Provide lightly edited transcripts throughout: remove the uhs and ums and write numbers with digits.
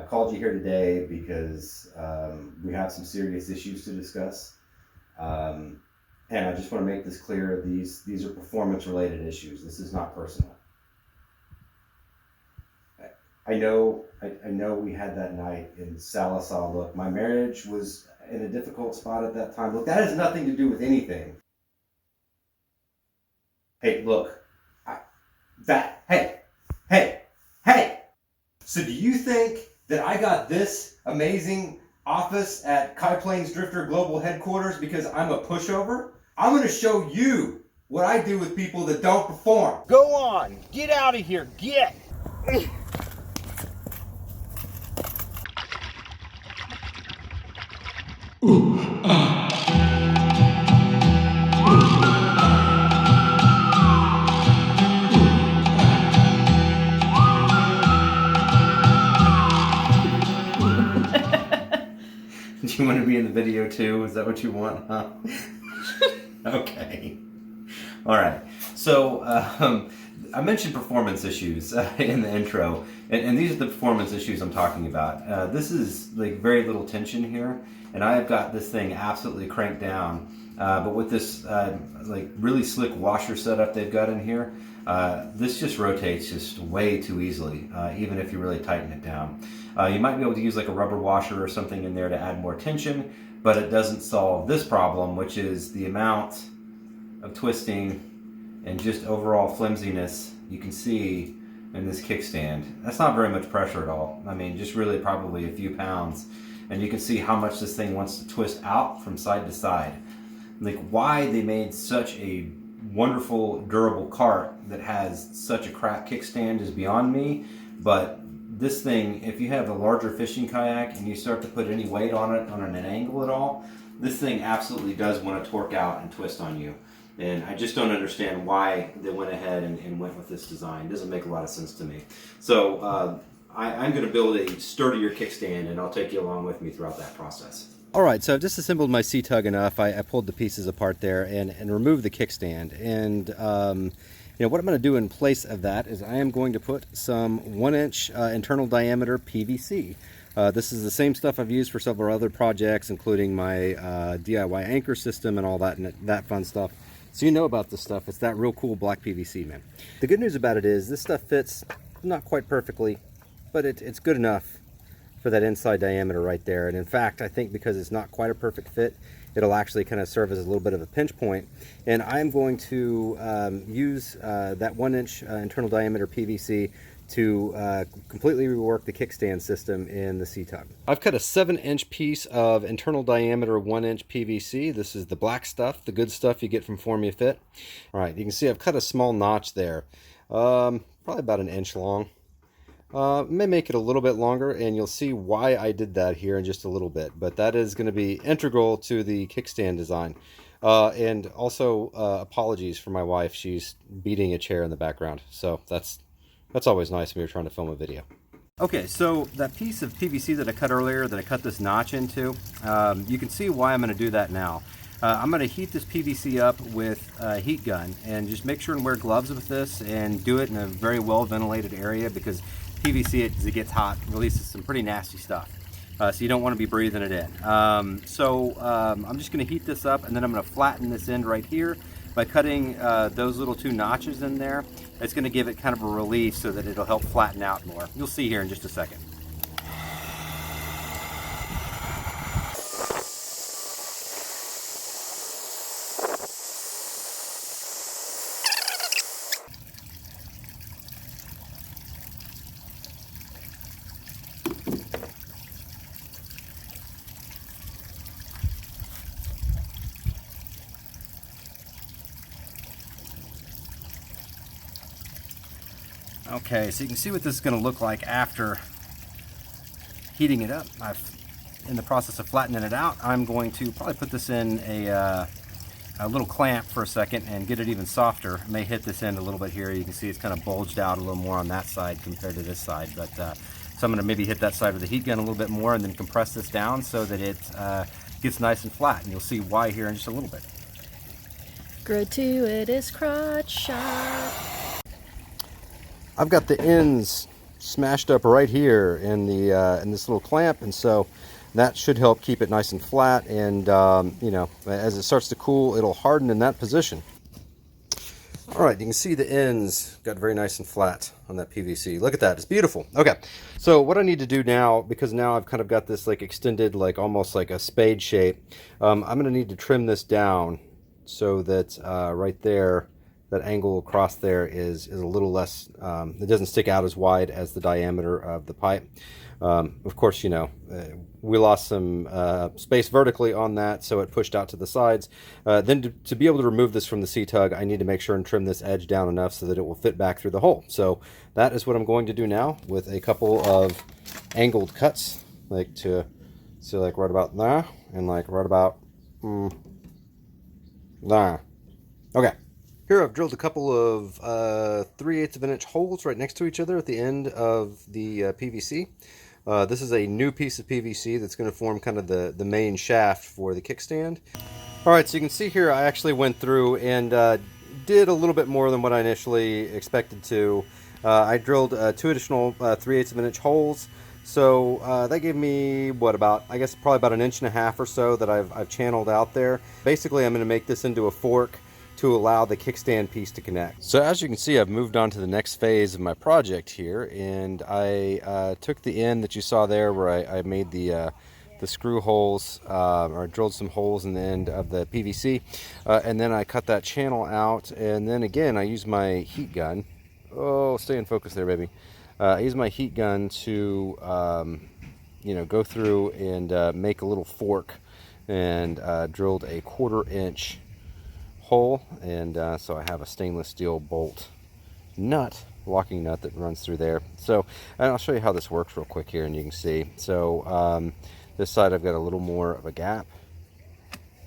I called you here today because we have some serious issues to discuss. And I just want to make this clear. These are performance related issues. This is not personal. I know we had that night in Sallisaw. Look, my marriage was in a difficult spot at that time. Look, that has nothing to do with anything. Hey, look, hey. So do you think that I got this amazing office at Kai Plains Drifter Global Headquarters because I'm a pushover? I'm going to show you what I do with people that don't perform. Go on, get out of here, get! Do you want to be in the video too? Is that what you want, huh? Okay. All right. So I mentioned performance issues in the intro, and these are the performance issues I'm talking about. This is like very little tension here, and I have got this thing absolutely cranked down. But with this like really slick washer setup they've got in here, this just rotates just way too easily, even if you really tighten it down. You might be able to use like a rubber washer or something in there to add more tension, but it doesn't solve this problem, which is the amount of twisting and just overall flimsiness you can see in this kickstand. That's not very much pressure at all. I mean, just really probably a few pounds, and you can see how much this thing wants to twist out from side to side. Like, why they made such a wonderful, durable cart that has such a crap kickstand is beyond me, but this thing, if you have a larger fishing kayak and you start to put any weight on it on an angle at all, this thing absolutely does want to torque out and twist on you. And I just don't understand why they went ahead and went with this design. It doesn't make a lot of sense to me. So I'm going to build a sturdier kickstand, and I'll take you along with me throughout that process. All right, so I've disassembled my C-Tug enough. I pulled the pieces apart there and removed the kickstand. And you know, what I'm going to do in place of that is I am going to put some 1-inch internal diameter PVC. This is the same stuff I've used for several other projects, including my DIY anchor system and all that fun stuff. So you know about this stuff. It's that real cool black PVC, man. The good news about it is this stuff fits not quite perfectly, but it's good enough for that inside diameter right there. And in fact, I think because it's not quite a perfect fit, it'll actually kind of serve as a little bit of a pinch point. And I'm going to use that 1-inch internal diameter PVC to completely rework the kickstand system in the C-Tug. I've cut a 7-inch piece of internal diameter 1-inch PVC. This is the black stuff, the good stuff you get from Formula Fit. All right, you can see I've cut a small notch there, probably about 1 inch long. May make it a little bit longer, and you'll see why I did that here in just a little bit. But that is going to be integral to the kickstand design. And also, apologies for my wife. She's beating a chair in the background. So that's always nice when you're trying to film a video. Okay, so that piece of PVC that I cut earlier, that I cut this notch into, you can see why I'm going to do that now. I'm going to heat this PVC up with a heat gun, and just make sure and wear gloves with this, and do it in a very well ventilated area, because PVC, as it gets hot, releases some pretty nasty stuff. So you don't want to be breathing it in. I'm just going to heat this up, and then I'm going to flatten this end right here by cutting those little 2 notches in there. It's going to give it kind of a relief so that it'll help flatten out more. You'll see here in just a second. Okay, so you can see what this is going to look like after heating it up. In the process of flattening it out, I'm going to probably put this in a little clamp for a second and get it even softer. I may hit this end a little bit here. You can see it's kind of bulged out a little more on that side compared to this side. But so I'm going to maybe hit that side with the heat gun a little bit more, and then compress this down so that it gets nice and flat. And you'll see why here in just a little bit. Gratuitous crotch shot. I've got the ends smashed up right here in the in this little clamp, and so that should help keep it nice and flat, and you know, as it starts to cool, it'll harden in that position. All right, you can see the ends got very nice and flat on that PVC. Look at that, it's beautiful. Okay, so what I need to do now, because now I've kind of got this like extended, like almost like a spade shape, I'm gonna need to trim this down so that right there, that angle across there is a little less, it doesn't stick out as wide as the diameter of the pipe. Of course, you know, we lost some space vertically on that, so it pushed out to the sides. Then to be able to remove this from the C-Tug, I need to make sure and trim this edge down enough so that it will fit back through the hole. So that is what I'm going to do now with a couple of angled cuts, like to, so like right about there, and like right about there. Okay. Here I've drilled a couple of 3/8 of an inch holes right next to each other at the end of the PVC. This is a new piece of PVC that's going to form kind of the main shaft for the kickstand. Alright, so you can see here I actually went through and did a little bit more than what I initially expected to. I drilled 2 additional 3/8 of an inch holes. So that gave me, what, about, I guess probably about 1.5 inches or so that I've channeled out there. Basically I'm going to make this into a fork to allow the kickstand piece to connect. So as you can see, I've moved on to the next phase of my project here, and I took the end that you saw there where I made the screw holes, or drilled some holes in the end of the PVC, and then I cut that channel out, and then again I used my heat gun. Oh, stay in focus there, baby. I used my heat gun to you know, go through and make a little fork, and drilled a 1/4 inch hole, and so I have a stainless steel bolt nut, locking nut, that runs through there. So, and I'll show you how this works real quick here, and you can see. So this side I've got a little more of a gap,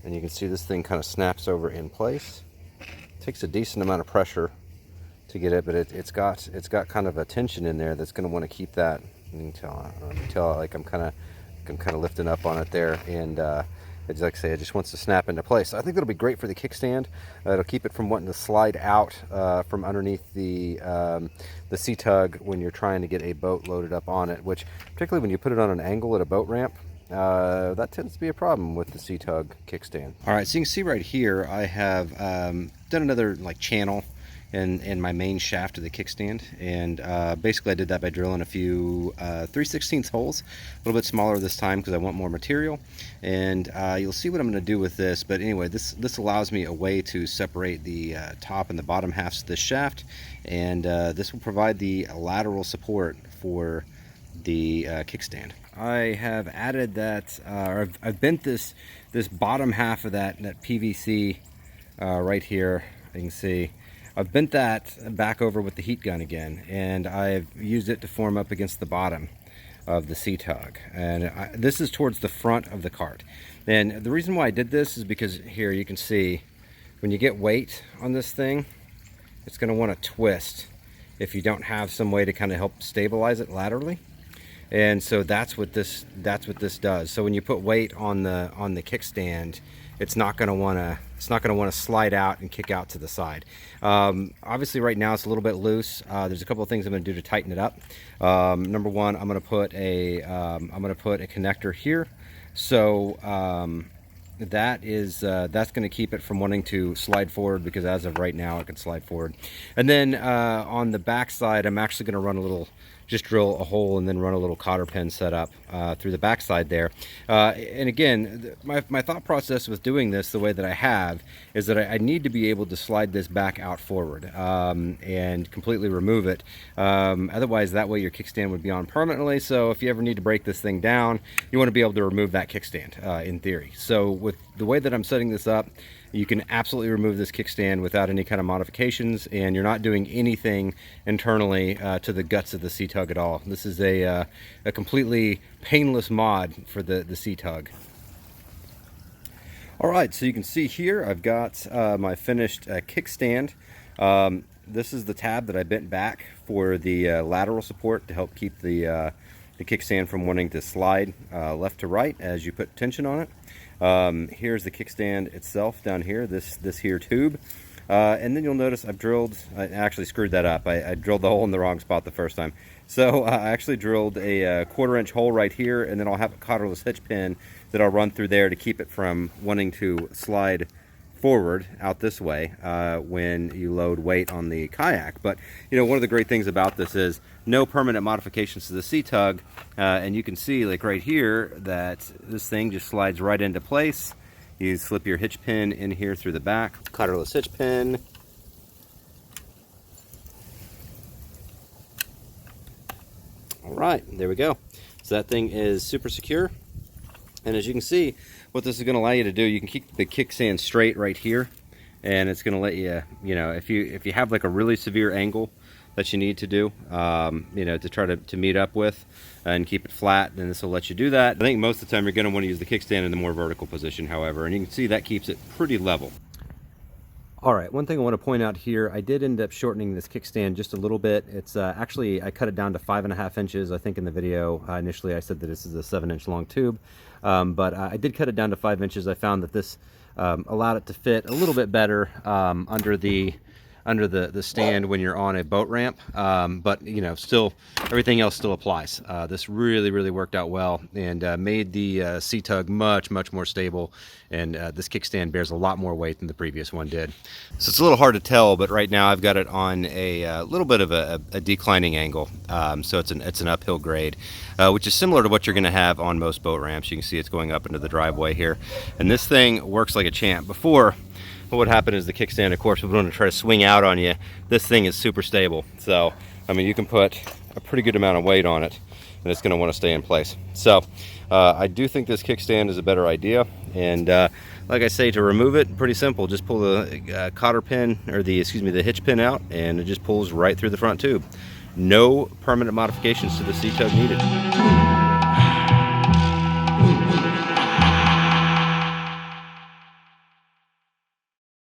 and you can see this thing kind of snaps over in place. It takes a decent amount of pressure to get it, but it's got kind of a tension in there that's going to want to keep that. You can tell like I'm kind of lifting up on it there, and it's like I say, it just wants to snap into place. So I think that'll be great for the kickstand. It'll keep it from wanting to slide out from underneath the C-Tug when you're trying to get a boat loaded up on it, which particularly when you put it on an angle at a boat ramp, that tends to be a problem with the C-Tug kickstand. All right, so you can see right here I have done another like channel in my main shaft of the kickstand, and basically I did that by drilling a few 3/16 holes, a little bit smaller this time because I want more material, and you'll see what I'm going to do with this. But anyway, this allows me a way to separate the top and the bottom halves of this shaft, and this will provide the lateral support for the kickstand. I have added that, or I've bent this bottom half of that PVC right here. You can see I've bent that back over with the heat gun again, and I've used it to form up against the bottom of the C-Tug. And this is towards the front of the cart. And the reason why I did this is because here you can see when you get weight on this thing, it's going to want to twist if you don't have some way to kind of help stabilize it laterally. And so that's what this does. So when you put weight on the kickstand, it's not going to want to slide out and kick out to the side. Obviously right now it's a little bit loose. There's a couple of things I'm going to do to tighten it up. Number one, I'm going to put a connector here. So that's going to keep it from wanting to slide forward, because as of right now it can slide forward. And then on the back side, I'm actually going to run just drill a hole and then run a little cotter pin setup through the backside there. And again, my thought process with doing this the way that I have is that I need to be able to slide this back out forward and completely remove it. Otherwise, that way your kickstand would be on permanently. So if you ever need to break this thing down, you want to be able to remove that kickstand in theory. So with the way that I'm setting this up, you can absolutely remove this kickstand without any kind of modifications, and you're not doing anything internally to the guts of the C-Tug at all. This is a completely painless mod for the C-Tug. All right, so you can see here I've got my finished kickstand. This is the tab that I bent back for the lateral support to help keep the kickstand from wanting to slide left to right as you put tension on it. Here's the kickstand itself down here, this here tube. And then you'll notice I've drilled, I actually screwed that up. I drilled the hole in the wrong spot the first time. So I actually drilled a 1/4 inch hole right here, and then I'll have a collarless hitch pin that I'll run through there to keep it from wanting to slide forward out this way when you load weight on the kayak. But you know, one of the great things about this is no permanent modifications to the C-Tug, and you can see like right here that this thing just slides right into place. You slip your hitch pin in here through the back, collarless hitch pin. All right, there we go. So that thing is super secure. And as you can see, what this is going to allow you to do, you can keep the kickstand straight right here, and it's going to let you, you know, if you have like a really severe angle that you need to do, you know, to try to meet up with and keep it flat, then this will let you do that. I think most of the time you're going to want to use the kickstand in the more vertical position, however, and you can see that keeps it pretty level. All right, one thing I want to point out here, I did end up shortening this kickstand just a little bit. It's actually, I cut it down to 5.5 inches. I think in the video, initially I said that this is a 7-inch long tube, but I did cut it down to 5 inches. I found that this allowed it to fit a little bit better under the stand when you're on a boat ramp, but you know, still everything else still applies. This really worked out well and made the C-Tug much more stable, and this kickstand bears a lot more weight than the previous one did. So it's a little hard to tell, but right now I've got it on a little bit of a declining angle, so it's an uphill grade, which is similar to what you're going to have on most boat ramps. You can see it's going up into the driveway here, and this thing works like a champ. Before, what would happen is the kickstand, of course, would want to try to swing out on you. This thing is super stable, so I mean, you can put a pretty good amount of weight on it and it's going to want to stay in place. So I do think this kickstand is a better idea, and like I say, to remove it, pretty simple. Just pull the cotter pin, or the hitch pin out, and it just pulls right through the front tube. No permanent modifications to the C-Tug needed.